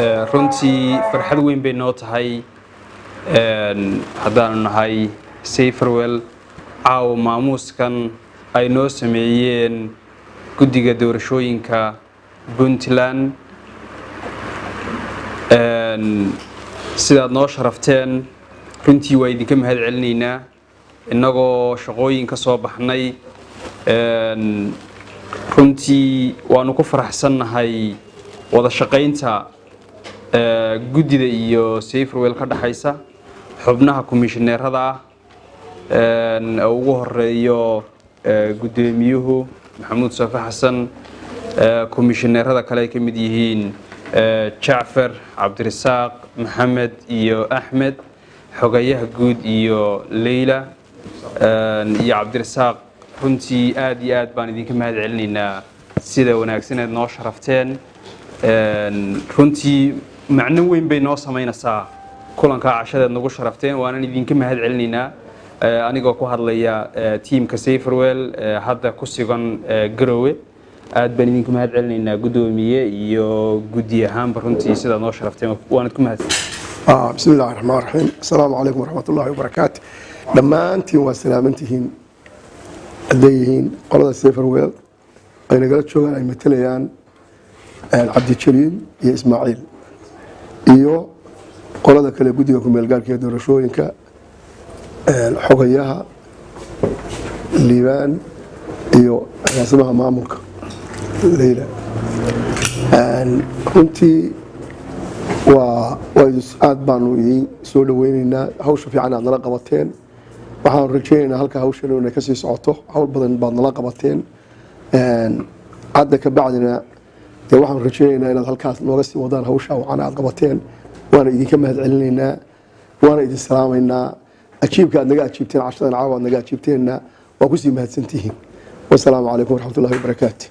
runtii farxad weyn bay noo tahay haddaanu nahay Saferwell caawa maamuuskan ay noo sameeyeen guddiga doorashooyinka Puntland sidaad noo sharafteen runtii waa idinka mahad celinaynaa innagoo shaqooyin ka soo baxnay runtii waanu ku faraxsannahay wada shaqaynta guddida iyo Saferwell ka dhaxaysa xubnaha komishineerada ugu horeeyo guddoomiyuhu Maxamuud Safa Xasan komishineerada kale ka mid yihiin Jaafar Cabdirasaaq Maxamed iyo Ahmed xogayaha guud iyo Leila iyo Cabdirasaaq runtii aad iyo aad baan idinka mahad celinaynaa sida wanaagsan noo sharafteen runtii macno weyn bay noo sameynaysaa kulanka cashada nagu sharafteen waana idinka mahad celinaynaa anigoo ku hadlaya teamka Saferwell hadda ku sugan Garowe aad baan idinka mahad celinaynaa gudoomiye iyo guddi ahaan runtii sida noo sharafteen waana ku mahad bismillaahir rahmaanir rahiim assalaamu alaykum warahmatullaahi wabarakaatuh dhammaantiin waa salaamantihiin adeeyihiin qolada Saferwell ay nagala joogaan ay matalayaan Cabdi Jaliil iyo Ismaaciil iyo qolada kale guddiga ku meel gaarka doorashooyinka xogayaha Liibaan iyo agaasimaha maamulka Leila runtii waa aad baanu idin soo dhaweynaynaa hawsha fiican aad nala qabateen waxaan rajaynaynaa halka hawshan inay ka sii socoto hawl badan baad nala qabateen hadda ka bacdina waxaan rajaynaynaa inaad halkaas nooga sii wadaan hawsha wacan aad qabateen waana idinka mahad celinaynaa waana idin salaamaynaa ajiibka aad naga ajiibteen cashadan caawa aad naga ajiibteenna waa ku sii mahadsantihiin wassalaamu calaykum waraxmatullaahi wabarakaatuh